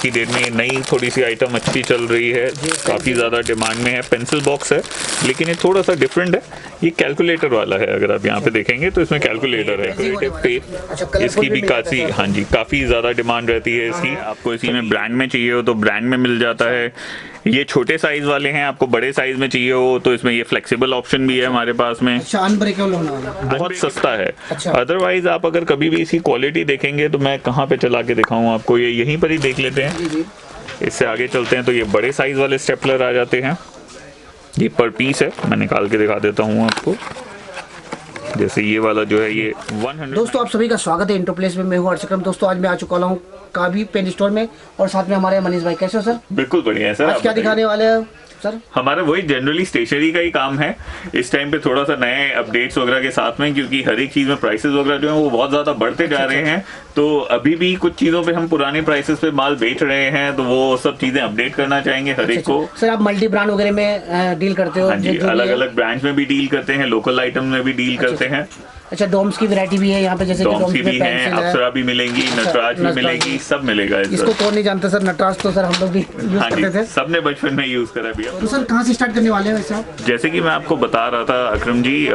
की डेट में ये नई थोड़ी सी आइटम अच्छी चल रही है, काफ़ी ज़्यादा डिमांड में है। पेंसिल बॉक्स है लेकिन ये थोड़ा सा डिफरेंट है, ये कैलकुलेटर वाला है। अगर आप यहाँ पे देखेंगे तो इसमें कैलकुलेटर है, डेकोरेटिव टेप, इसकी भी काफ़ी, हाँ जी, काफ़ी ज़्यादा डिमांड रहती है इसकी। आपको इसी में ब्रांड में चाहिए हो तो ब्रांड में मिल जाता है। ये छोटे साइज वाले हैं, आपको बड़े साइज में चाहिए हो तो इसमें ये फ्लेक्सिबल ऑप्शन भी है हमारे पास में। अनब्रेकेबल होने वाला, बहुत सस्ता है। अदरवाइज आप अगर कभी भी इसकी क्वालिटी देखेंगे तो मैं कहाँ पे चला के दिखाऊं आपको, ये यहीं पर ही देख लेते हैं। इससे आगे चलते हैं तो ये बड़े साइज वाले स्टेपलर आ जाते हैं, ये पर पीस है, मैं निकाल के दिखा देता हूँ आपको। जैसे ये वाला जो है ये 100। दोस्तों आप सभी का स्वागत है इंटो प्लेस में, मैं हूँ अर्चक्रम। दोस्तों आज मैं आ चुका हूँ कावी पेन स्टोर में और साथ में हमारे मनीष भाई। कैसे हो सर? बिल्कुल बढ़िया है सर। आज क्या दिखाने वाले हैं सर? हमारा वही जनरली स्टेशनरी का ही काम है इस टाइम पे, थोड़ा सा नए अपडेट्स वगैरह के साथ में, क्योंकि हर एक चीज में प्राइसेस वगैरह जो है वो बहुत ज्यादा बढ़ते जा रहे हैं। तो अभी भी कुछ चीजों पे हम पुराने प्राइसेस पे माल बेच रहे हैं, तो वो सब चीजें अपडेट करना चाहेंगे हर एक को। सर आप मल्टी ब्रांड वगैरह में डील करते हो? हाँ जी, अलग अलग ब्रांड्स में भी डील करते हैं, लोकल आइटम में भी डील करते हैं। अच्छा, डोम्स की वैरायटी भी है यहाँ पे, जैसे कि डोम्स की भी है, अप्सरा भी मिलेंगी, नटराज भी मिलेगी, सब मिलेगा। इसको कौन नहीं जानता सर, नटराज तो सर हम लोग भी यूज करते थे, सबने बचपन में यूज करा भी। तो सर कहाँ से स्टार्ट करने वाले हैं वैसे आप? जैसे कि मैं आपको बता रहा था अकरम जी,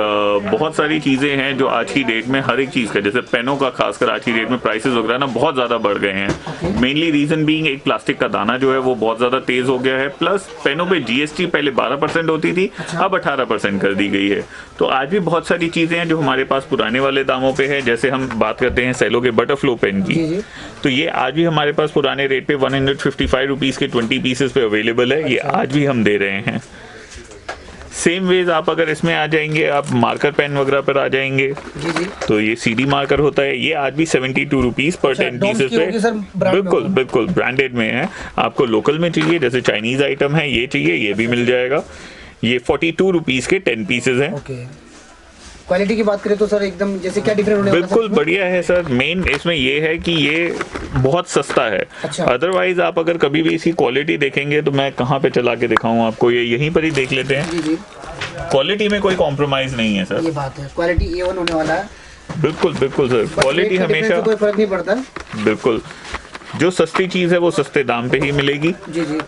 बहुत सारी चीजें हैं जो आज की डेट में हर एक चीज का, जैसे पेनों का खासकर आज की डेट में प्राइसेस वगैरह ना बहुत ज्यादा बढ़ गए हैं। मेनली रीजन बीइंग एक प्लास्टिक का दाना जो है वो बहुत ज्यादा तेज हो गया है, प्लस पेनों पे जीएसटी पहले 12% होती थी, अब 18% कर दी गई है। तो आज भी बहुत सारी चीजें हैं जो हमारे पास पुराने वाले दामों पे है। जैसे हम बात करते हैं सेलो के बटरफ्लो पेन की, तो ये आज भी हमारे पास पुराने रेट पे 155 रुपीज के 20 पीसेस पे अवेलेबल है, ये आज भी हम दे रहे हैं। सेम वेज आप अगर इसमें आ जाएंगे, आप मार्कर पेन वगैरह पर आ जाएंगे, तो ये सीडी मार्कर होता है, ये आज भी 72 रुपीज पर 10 पीसेस पे। बिल्कुल बिल्कुल ब्रांडेड में है। आपको लोकल में चाहिए, जैसे चाइनीज आइटम है ये चाहिए, ये भी मिल जाएगा। ये 42 रुपीज के 10 पीसेस हैं। क्वालिटी की बात करें तो सर एकदम जैसे क्या डिफरेंट होने वाला है? बिल्कुल बढ़िया है सर। मेन इसमें ये है कि ये बहुत सस्ता है। अदरवाइज आप अगर कभी भी इसकी क्वालिटी देखेंगे तो मैं कहाँ पे चला के दिखाऊं आपको, ये यहीं पर ही देख लेते हैं। क्वालिटी में कोई कॉम्प्रोमाइज नहीं है सर, ये बात है। क्वालिटी A1 होने वाला है। बिल्कुल बिल्कुल सर, क्वालिटी हमेशा कोई फर्क नहीं पड़ता। बिल्कुल, जो सस्ती चीज है वो सस्ते दाम पे ही मिलेगी। जी।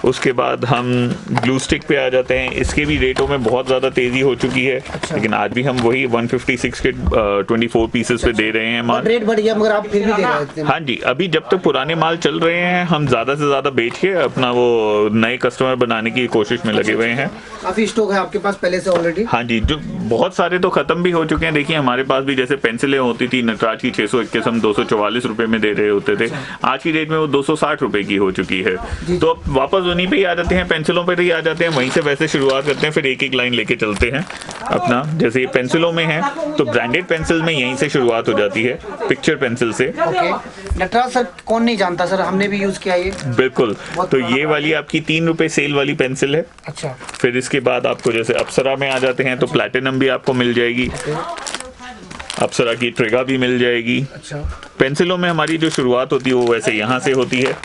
उसके बाद हम ग्लू स्टिक पे आ जाते हैं। इसके भी रेटों में बहुत ज़्यादा तेज़ी हो चुकी है। लेकिन आज भी हम वही 156 के 24 पीसेस पे दे रहे हैं माल। रेट बढ़ गया मगर आप फिर भी दे रहे हैं। हाँ जी, अभी जब तक पुराने माल चल रहे हैं हम ज़्यादा से ज़्यादा बेच के अपना वो नए कस्टमर बनाने की कोशिश में लगे हुए हैं। काफ़ी स्टॉक है आपके पास पहले से ऑलरेडी? हाँ जी, जो बहुत सारे तो ख़त्म भी हो चुके हैं। देखिए हमारे पास भी जैसे पेंसिलें होती थी नटराज की 621 हम 244 रुपये में दे रहे होते थे, आज की डेट में वो 260 रुपये की हो चुकी है। तो अब वापस उन्हीं पे ही आ जाते हैं, पेंसिलों पे ही आ जाते हैं, वहीं से वैसे शुरुआत करते हैं, फिर एक एक लाइन लेके चलते हैं अपना। जैसे ये पेंसिलों में है तो ब्रांडेड पेंसिल में यहीं से शुरुआत हो जाती है, पिक्चर पेंसिल से। नटराज सर कौन नहीं जानता सर, हमने भी यूज किया ये। बिल्कुल, तो ये वाली आपकी 3 रुपए सेल वाली पेंसिल है। अच्छा, फिर इसके बाद आपको जैसे अप्सरा में आ जाते हैं तो प्लैटिनम भी आपको मिल जाएगी, अप्सरा की ट्रिगा भी मिल जाएगी। अच्छा, पेंसिलों में हमारी जो शुरुआत होती है वो वैसे यहाँ से होती है।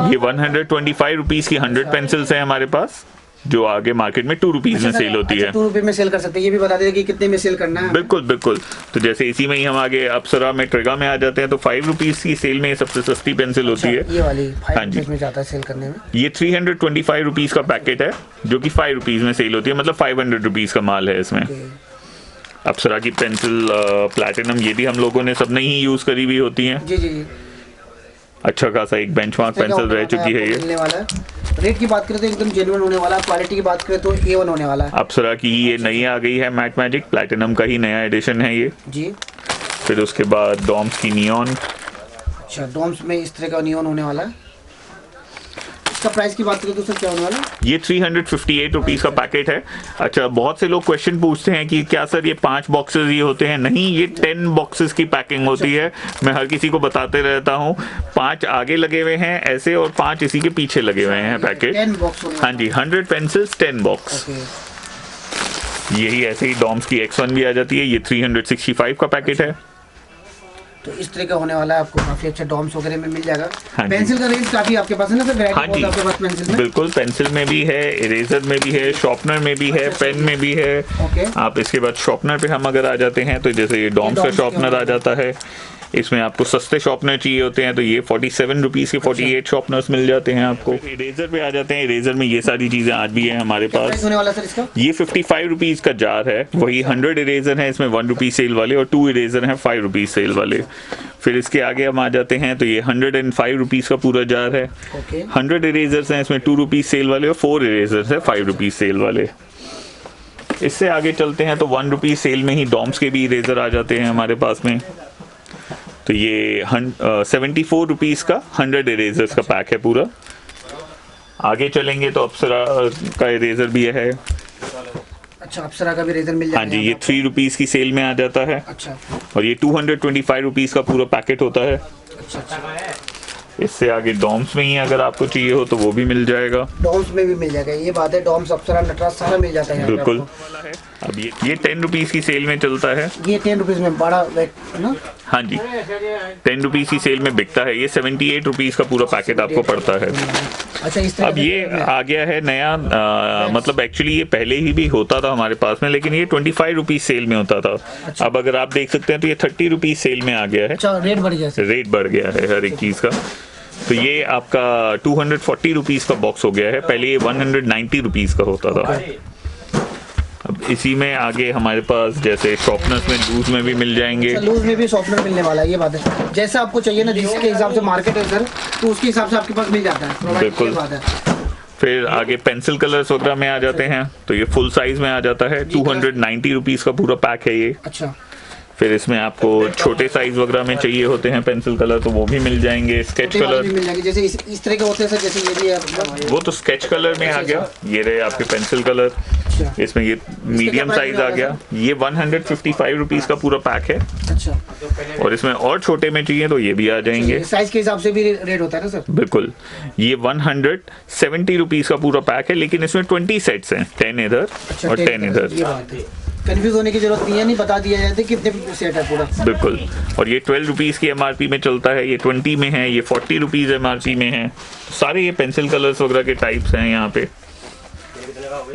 ये 125 रुपीज की 100 पेंसिल्स हैं हमारे पास, जो आगे मार्केट में 2 रुपीज में सेल होती है। 2 रुपए में सेल कर सकते हैं, ये भी बता दीजिए कि कितने में सेल करना है। बिल्कुल बिल्कुल, तो जैसे इसी में ही हम आगे अप्सरा में ट्रिगा में आ जाते हैं तो 5 रुपीज की सेल में ये सबसे सस्ती पेंसिल होती है। ये वाली 5 हाँ जी, में जाता है सेल करने में। ये 325 रुपीज का पैकेट है जो कि 5 रुपीज में सेल होती है, मतलब 500 रुपीज का माल है इसमें। अप्सरा की पेंसिल प्लैटिनम ये भी हम लोगों ने सबने ही यूज करी हुई होती हैं। जी। अच्छा खासा एक बेंचमार्क पेंसिल रह चुकी है ये। रेट की बात करें तो एकदम जेन्युइन होने वाला है, क्वालिटी की बात करें तो A1 होने वाला है। अप्सरा की ये नई आ गई है मैट मैजिक, प्लैटिनम का ही नया एडिशन है ये जी। फिर उसके बाद डॉम्स की नियॉन। अच्छा, डॉम्स में इस तरह का नियॉन होने वाला है। इसका प्राइस की बात करें तो सर क्या होने वाला है? ये 358 रुपीज का पैकेट है। अच्छा, बहुत से लोग क्वेश्चन पूछते हैं कि क्या सर ये 5 बॉक्सेस ये होते हैं? नहीं, ये 10 बॉक्सेस की पैकिंग होती है। मैं हर किसी को बताते रहता हूँ, 5 आगे लगे हुए हैं ऐसे और 5 इसी के पीछे लगे हुए हैं पैकेट। 10 बॉक्स। हाँ जी, 100 पेंसिल्स 10 बॉक्स। यही ऐसे ही डॉम्स की X1 भी आ जाती है, ये 365 का पैकेट है। तो इस तरह का होने वाला है, आपको काफी अच्छा डॉम्स वगैरह में मिल जाएगा। हाँ, पेंसिल का रेंज काफी आपके पास है ना सर? हाँ जी, आपके पास पेंसिल में? बिल्कुल, पेंसिल में भी है, इरेजर में भी है, शॉर्पनर में भी है, पेन में भी है। आप इसके बाद शॉर्पनर पे हम अगर आ जाते हैं तो जैसे ये डॉम्स का शॉर्पनर आ जाता है। इसमें आपको सस्ते शॉर्पनर चाहिए होते हैं तो ये 47 रुपीज़ के 48 शॉर्पनर्स मिल जाते हैं आपको। इरेजर पे आ जाते हैं। इरेजर में ये सारी चीज़ें आज भी हैं हमारे प्राइस पास। होने वाला सर इसका? ये 55 रुपीज़ का जार है। वही 100 इरेजर हैं इसमें 1 रुपी सेल वाले, और 2 इरेजर हैं 5 रुपीज़ सेल वाले। फिर इसके आगे हम आ जाते हैं तो ये 105 रुपीज़ का पूरा जार है। 100 इरेजर्स हैं इसमें 2 रुपीज़ सेल वाले, और 4 इरेजर्स हैं 5 रुपीज़ सेल वाले। इससे आगे चलते हैं तो 1 रुपी सेल में ही डॉम्स के भी इरेजर आ जाते हैं हमारे पास में। तो ये 74 रुपीज़ का 100 इरेजर्स का पैक है पूरा। आगे चलेंगे तो अप्सरा का इरेजर भी है। अच्छा, अप्सरा का भी इरेजर मिल जाएगा। हाँ जी, ये 3 रुपीज़ की सेल में आ जाता है। अच्छा, और ये 225 रुपीज़ का पूरा पैकेट होता है। अच्छा। इससे आगे डॉम्स में ही अगर आपको चाहिए हो तो वो भी मिल जाएगा। डॉम्स में भी मिल जाएगा, ये बात है। डॉम्स, अप्सरा, नटराज सारा मिल जाता है बिल्कुल। अब ये 10 रुपीज़ की सेल में चलता है। ये 10 रुपीज़ में बड़ा वेट ना? हाँ जी, 10 रुपीज़ की सेल में बिकता है। ये 78 रुपीज़ का पूरा पैकेट आपको पड़ता है। अच्छा, इस तरह अब ये आ गया है नया, मतलब एक्चुअली ये पहले ही भी होता था हमारे पास में, लेकिन ये 25 रुपीज़ सेल में होता था। अच्छा। अब अगर आप देख सकते हैं तो ये 30 रुपीज़ सेल में आ गया है। अच्छा, रेट बढ़ गया सर। रेट बढ़ गया है हर एक चीज़ का। तो ये आपका 240 रुपीज़ का बॉक्स हो गया है। पहले ये 190 रुपीज़ का होता था। अब इसी में आगे हमारे पास जैसे शॉर्पनर्स में लूज में भी मिल जाएंगे। लूज में भी शॉर्पनर मिलने वाला है, ये बात है। जैसा आपको चाहिए ना, जिसके हिसाब से मार्केट है सर, तो उसके हिसाब से आपके पास मिल जाता है। बिल्कुल। ये बात है। फिर आगे पेंसिल कलर्स वगैरह में आ जाते हैं तो ये फुल साइज में आ जाता है। 290 रुपीज़ का पूरा पैक है ये। अच्छा। फिर इसमें आपको छोटे साइज वगैरह में चाहिए होते हैं पेंसिल कलर तो वो भी मिल जाएंगे। स्केच वाले कलर भी मिल जाएंगे, जैसे इस तरह के होते हैं सर, जैसे ये भी है। वो तो स्केच कलर में आ गया। ये रहे आपके पेंसिल कलर। अच्छा। इसमें ये मीडियम साइज आ गया। ये 155 रुपीज़ का पूरा पैक है। अच्छा। और इसमें और छोटे में चाहिए तो ये भी आ जाएंगे। साइज के हिसाब से भी रेट होता है ना सर? बिल्कुल। ये 170 रुपीज़ का पूरा पैक है, लेकिन इसमें 20 सेट्स हैं, 10 इधर और 10 इधर। कंफ्यूज होने की जरूरत नहीं है, नहीं बता दिया जाता कितने सेट है पूरा। बिल्कुल। और ये 12 रुपीज़ की MRP में चलता है। ये 20 में है, ये 40 रुपीज़ MRP में है। सारे ये पेंसिल कलर्स वगैरह के टाइप्स हैं यहाँ पे।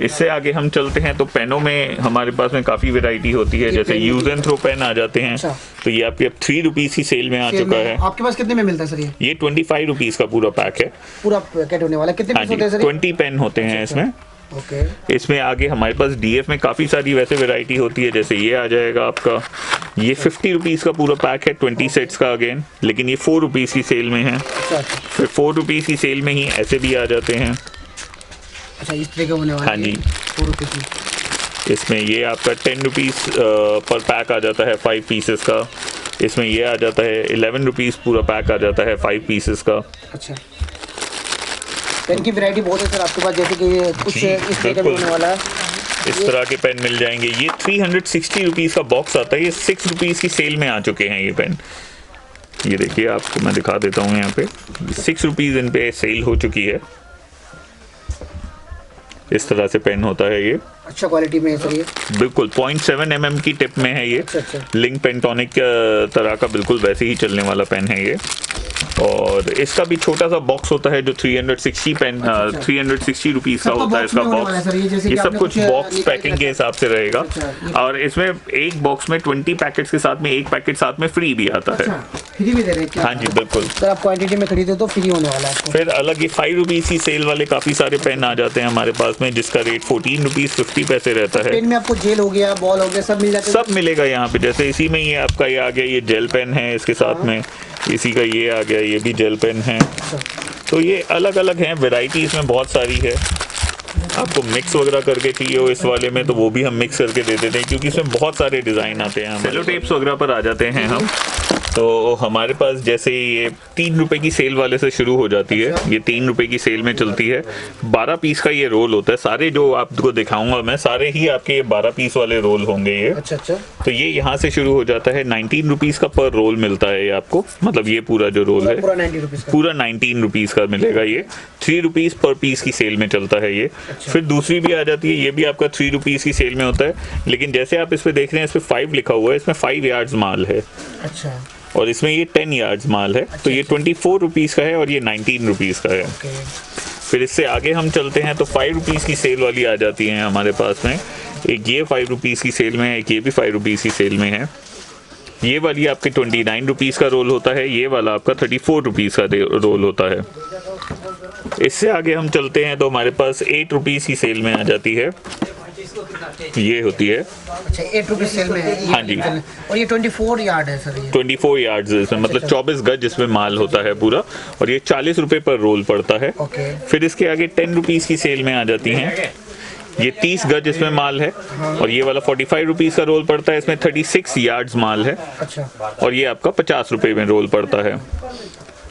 इससे आगे हम चलते हैं तो पेनों में हमारे पास में काफ़ी वैरायटी होती है। जैसे यूज एंड थ्रो पेन आ जाते हैं। अच्छा। तो ये आपके अब 3 रुपीज़ की सेल में आ चुका है। आपके पास कितने में मिलता है सर ये? 25 रुपीज़ का पूरा पैक है। पूरा पैकेट होने वाला है। कितने हाँ पीस जी, होते हैं सर? 20 पेन होते हैं इसमें। ओके। इसमें आगे हमारे पास DF में काफ़ी सारी वैसे वैरायटी होती है। जैसे ये आ जाएगा आपका, ये 50 रुपीज़ का पूरा पैक है, 20 सेट्स का अगेन, लेकिन ये 4 रुपीज़ की सेल में है। फिर 4 रुपीज़ की सेल में ही ऐसे भी आ जाते हैं। अच्छा, इस तरह का होने वाला है। हाँ जी। 4 रुपये की। इसमें ये आपका 10 रुपीज़ पर पैक आ जाता है 5 पीसेस का। इसमें ये आ जाता है 11 रुपीज़ पूरा पैक आ जाता है 5 पीसेस का। अच्छा, पेन की वैरायटी बहुत है सर आपके पास, जैसे कि ये कुछ इस तरह का भी होने वाला है। इस तरह के पेन मिल जाएंगे। ये 360 रुपीज़ का बॉक्स आता है। ये 6 रुपीज़ की सेल में आ चुके हैं ये पेन। ये देखिए, आपको मैं दिखा देता हूँ यहाँ पे 6 रुपीज़ इन पे सेल हो चुकी है। इस तरह से पेन होता है ये। अच्छा क्वालिटी में है सर ये। बिल्कुल 0.7 mm की टिप में है ये। अच्छा। लिंक पेंटोनिक तरह का बिल्कुल वैसे ही चलने वाला पेन है ये। और इसका भी छोटा सा बॉक्स होता है जो 360 रुपीज़ का होता है इसका बॉक्स। ये सब कुछ बॉक्स पैकिंग के हिसाब से रहेगा। और इसमें एक बॉक्स में 20 पैकेट्स के साथ में एक पैकेट साथ में फ्री भी आता है। फ्री भी दे रहे हैं? हाँ जी बिल्कुल। सर आप क्वांटिटी में खरीदे तो फ्री होने वाला है। फिर अलग ये 5 रुपीज़ की सेल वाले काफ़ी सारे पेन आ जाते हैं हमारे पास में, जिसका रेट 14 रुपीज़ 50 पैसे रहता है। पेन में आपको जेल हो गया, बॉल हो गया, सब मिल जाता है? सब मिलेगा यहाँ पे। जैसे इसी में ये आपका ये आ गया, ये जेल पेन है इसके साथ में। इसी का ये आ गया, ये भी जेल पेन है। तो ये अलग अलग हैं, वैरायटी इसमें बहुत सारी है। आपको मिक्स वगैरह करके चाहिए हो इस वाले में तो वो भी हम मिक्स करके दे देते हैं, क्योंकि इसमें बहुत सारे डिज़ाइन आते हैं। सेलो टेप्स वगैरह पर आ जाते हैं हम। तो हमारे पास जैसे ये 3 रुपए की सेल वाले से शुरू हो जाती है। ये 3 रुपए की सेल में चलती है। 12 पीस का ये रोल होता है। सारे जो आपको दिखाऊंगा मैं, सारे ही आपके ये 12 पीस वाले रोल होंगे ये। अच्छा। तो ये यहाँ से शुरू हो जाता है। 19 रुपीज़ का पर रोल मिलता है ये आपको। मतलब ये पूरा जो रोल है पूरा 19 रुपीज़ का, पूरा 19 रुपीज़ का मिलेगा ये। 3 रुपीज़ पर पीस की सेल में चलता है ये। फिर दूसरी भी आ जाती है, ये भी आपका 3 रुपीज़ की सेल में होता है। लेकिन जैसे आप इस पे देख रहे हैं, इस पे 5 लिखा हुआ है, इसमें 5 यार्ड्स माल है। अच्छा। और इसमें ये 10 यार्ड्स माल है। तो ये 24 रुपीज़ का है और ये 19 रुपीज़ का है। फिर इससे आगे हम चलते हैं तो 5 रुपीज़ की सेल वाली आ जाती है हमारे पास में। एक ये 5 रुपीज़ की सेल में है, एक ये भी 5 रुपीज़ की सेल में है। ये वाली आपके 29 रुपीज़ का रोल होता है, ये वाला आपका 34 रुपीज़ का रोल होता है। इससे आगे हम चलते हैं तो हमारे पास 8 रुपीज़ की सेल में आ जाती है, ये होती है। अच्छा 8 रुपीज़ सेल में है। हाँ जी। और ये 24 यार्ड है सर, ये 24 यार्ड्स है इसमें, मतलब 24 गज जिसमें माल होता है पूरा, और ये 40 रुपए पर रोल पड़ता है। ओके। फिर इसके आगे 10 रुपीज़ की सेल में आ जाती हैं, ये 30 गज इसमें माल है, और ये वाला 45 रुपीज़ का रोल पड़ता है, इसमें 36 यार्ड्स माल है। अच्छा। और ये आपका 50 रुपए में रोल पड़ता है।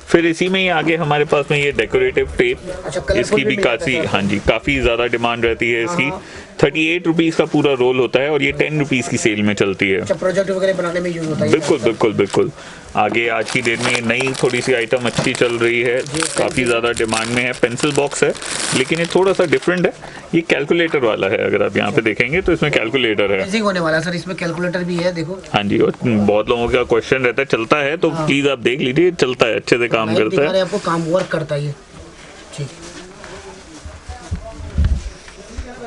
फिर इसी में ही आगे हमारे पास में ये डेकोरेटिव टेप, अच्छा, कलरफुल इसकी भी भी मिलता है काफ़ी, हाँ जी, काफ़ी ज़्यादा डिमांड रहती है इसकी। 38 रुपीज़ का पूरा रोल होता है, और ये 10 रुपीज़ की सेल में चलती है। अच्छा, प्रोजेक्ट वगैरह बनाने में यूज होता है। बिल्कुल बिल्कुल बिल्कुल। आगे आज की डेट में ये नई थोड़ी सी आइटम अच्छी चल रही है, काफ़ी ज़्यादा डिमांड में है। पेंसिल बॉक्स है, लेकिन ये थोड़ा सा डिफरेंट है, ये कैलकुलेटर वाला है। अगर आप यहाँ पे देखेंगे तो इसमें कैलकुलेटर है। इजी होने वाला है सर, इसमें कैलकुलेटर भी है, देखो। हाँ जी, और बहुत लोगों का क्वेश्चन रहता है चलता है, तो प्लीज़ आप देख लीजिए, चलता है, अच्छे से काम करता है। आपको काम वर्क करता है ये। ठीक,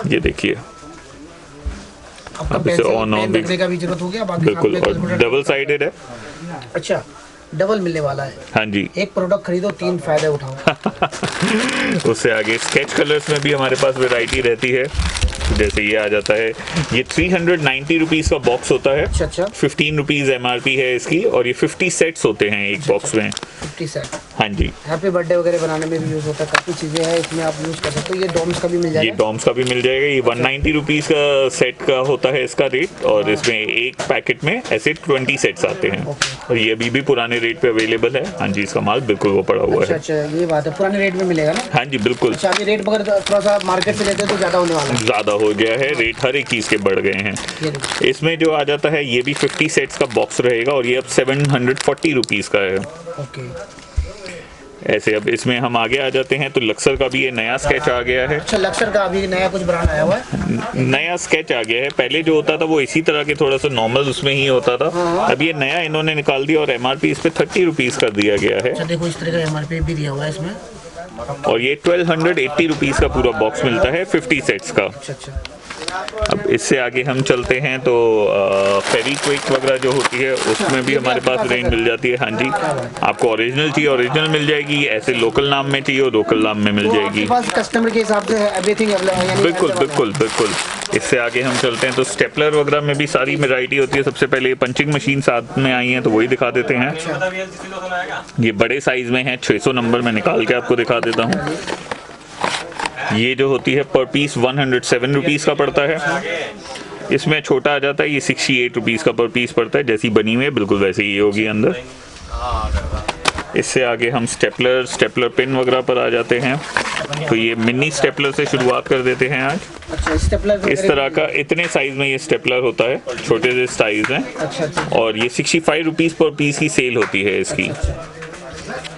ये देखिए, आपका आप इसे ऑन ऑफ देखने का भी जरूरत हो गया, बाकी बिल्कुल, साथ में और कैलकुलेटर। डबल साइडेड है। अच्छा, डबल मिलने वाला है। हाँ जी। एक प्रोडक्ट खरीदो 3 फायदे उठाओ। उससे आगे स्केच कलर्स में भी हमारे पास वैरायटी रहती है, जैसे ये आ जाता है, ये 390 रुपीज़ का बॉक्स होता है। अच्छा अच्छा। 15 रुपीज़ MRP है इसकी, और ये 50 सेट्स होते हैं एक बॉक्स में। 50 सेट। हाँ जी। हैप्पी बर्थडे वगैरह बनाने में भी यूज होता है, काफी चीजें हैं इसमें, आप यूज कर सकते हो। ये डॉम्स का भी मिल ये जाएगा। डॉम्स का भी मिल जाएगा। ये 190 रुपीज़ का सेट का होता है इसका रेट, और इसमें एक पैकेट में ऐसे 20 सेट्स आते हैं, और ये अभी भी पुराने रेट पे अवेलेबल है। हाँ जी, इसका माल बिल्कुल वो पड़ा हुआ अच्छा है। अच्छा, ये बात है, पुराने रेट में मिलेगा ना। हाँ जी बिल्कुल। अच्छा, अभी रेट अगर थोड़ा सा मार्केट से लेते हैं तो ज्यादा होने वाला है। ज़्यादा हो गया है रेट, हर एक चीज़ के बढ़ गए हैं। ये देखो। इसमें जो आ जाता है, ये भी 50 सेट्स का बॉक्स रहेगा, और ये अब 740 रुपीज़ का है। ओके। ऐसे अब इसमें हम आगे आ जाते हैं तो लक्सर का भी ये नया स्केच आ गया है। अच्छा, लक्सर का अभी नया कुछ ब्रांड आया हुआ है। नया स्केच आ गया है। पहले जो होता था वो इसी तरह के थोड़ा सा नॉर्मल उसमें ही होता था, अब ये नया इन्होंने निकाल दिया, और MRP इस पे 30 रुपीज़ कर दिया गया है। अच्छा, देखो इस तरह का MRP भी दिया हुआ है इसमें। और ये 1280 रुपीज़ का पूरा बॉक्स मिलता है 50 सेट्स का। अच्छा अच्छा। अब इससे आगे हम चलते हैं तो फेरी क्विक वगैरह जो होती है उसमें भी हमारे पास रेंज मिल जाती है। हाँ जी, आपको ओरिजिनल चाहिए ओरिजिनल मिल जाएगी, ऐसे लोकल नाम में चाहिए लोकल नाम में मिल जाएगी। कस्टमर के हिसाब से एवरीथिंग बिल्कुल बिल्कुल बिल्कुल। इससे आगे हम चलते हैं तो स्टेपलर वगैरह में भी सारी वैरायटी होती है। सबसे पहले पंचिंग मशीन साथ में आई है तो वही दिखा देते हैं। ये बड़े साइज में है, 600 नंबर में निकाल के आपको दिखा देता हूँ। ये जो होती है पर पीस 107 रुपीज़ का पड़ता है। इसमें छोटा आ जाता है, ये 68 रुपीज़ का पर पीस पड़ता है। जैसी बनी हुई है बिल्कुल वैसे ही होगी अंदर। इससे आगे हम स्टेपलर पिन वगैरह पर आ जाते हैं। तो ये मिनी स्टेपलर से शुरुआत कर देते हैं आज। अच्छा, स्टेपलर इस तरह का इतने साइज में ये स्टेपलर होता है, छोटे से साइज हैं। अच्छा अच्छा। और ये 65 रुपीज़ पर पीस की सेल होती है इसकी।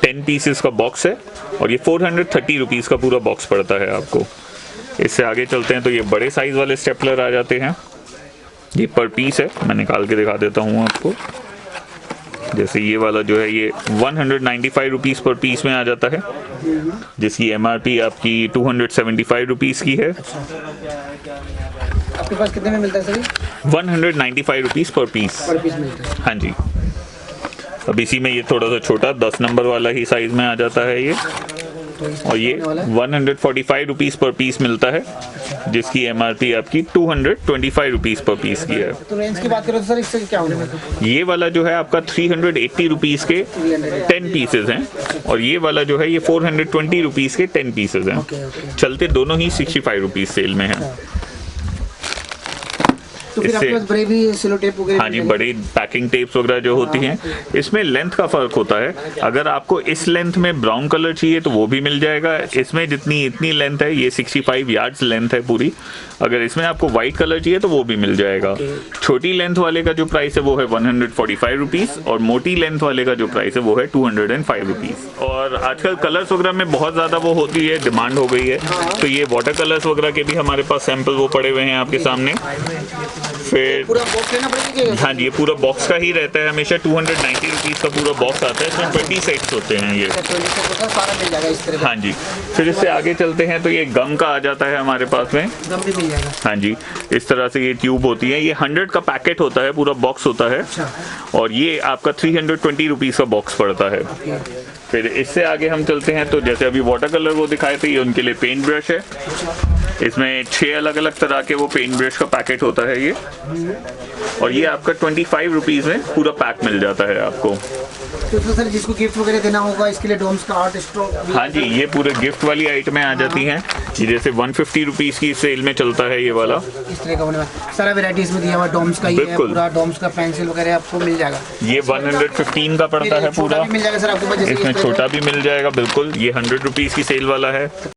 10 पीसेस का बॉक्स है, और ये 430 रुपीज़ का पूरा बॉक्स पड़ता है आपको। इससे आगे चलते हैं तो ये बड़े साइज वाले स्टेपलर आ जाते हैं। ये पर पीस है, मैं निकाल के दिखा देता हूँ आपको। जैसे ये वाला जो है ये 195 रुपीज़ पर पीस में आ जाता है, जिसकी MRP आपकी 275 रुपीज़ की है। आपके पास कितने में मिलता है सर? 195 रुपीज़ पर पीस मिलता है। हाँ जी। अब इसी में ये थोड़ा सा छोटा 10 नंबर वाला ही साइज में आ जाता है ये, और ये 145 रुपीज़ पर पीस मिलता है, जिसकी MRP आपकी 225 रुपीज़ पर पीस की है। तो रेंज की बात करो तो सर इससे क्या होगा? ये वाला जो है आपका 380 रुपीज़ के 10 पीसेज हैं, और ये वाला जो है ये 420 रुपीज़ के 10 पीसेज हैं। चलते दोनों ही 65 रुपीज़ सेल में हैं। तो फिर आपके पास बड़े भी सेलो टेप वगैरह? हाँ जी, बड़ी पैकिंग टेप्स वगैरह जो होती हैं, इसमें लेंथ का फ़र्क होता है। अगर आपको इस लेंथ में ब्राउन कलर चाहिए तो वो भी मिल जाएगा। इसमें जितनी इतनी लेंथ है, ये 65 यार्ड्स लेंथ है पूरी। अगर इसमें आपको वाइट कलर चाहिए तो वो भी मिल जाएगा। छोटी लेंथ वाले का जो प्राइस है वो है 145 रुपीज़, और मोटी लेंथ वाले का जो प्राइस है वो है 205 रुपीज़। और आजकल कलर्स वगैरह में बहुत ज़्यादा वो होती है, डिमांड हो गई है, तो ये वाटर कलर्स वगैरह के भी हमारे पास सैंपल वो पड़े हुए हैं आपके सामने। फिर पूरा बॉक्स लेना पड़ेगा हाँ जी, ये पूरा बॉक्स का ही रहता है हमेशा। 290 रुपीज़ का पूरा बॉक्स आता है, इसमें 20 सेट्स होते हैं ये। सारा मिल जाएगा इस तरह हाँ जी, फिर इससे आगे चलते हैं तो ये गम का आ जाता है हमारे पास में। गम भी मिल जाएगा। हाँ जी, इस तरह से ये ट्यूब होती है। ये 100 का पैकेट होता है, पूरा बॉक्स होता है। और ये आपका 320 रुपीज़ का बॉक्स पड़ता है। फिर इससे आगे हम चलते हैं तो जैसे अभी वाटर कलर वो दिखाए थे, ये उनके लिए पेंट ब्रश है। इसमें 6 अलग अलग तरह के वो पेंट ब्रश का पैकेट होता है ये। और ये आपका 25 रुपीज़ में पूरा पैक मिल जाता है आपको। तो सर जिसको गिफ्ट वगैरह देना होगा इसके लिए डोम्स का आर्ट स्ट्रोक। हाँ जी, ये पूरे गिफ्ट वाली आइटमें आ जाती हैं। ये जैसे 150 रुपीज़ की सेल में चलता है ये वाला। इस तरह का बना सारा वेराइटीज में दिया हुआ डोम्स का ही है। पूरा डोम्स का पेंसिल वगैरह आपको मिल जाएगा। ये 115 का पड़ता है पूरा। मिल जाएगा सर आपको। इसमें छोटा भी मिल जाएगा बिल्कुल। ये 100 रुपीज़ की सेल वाला है।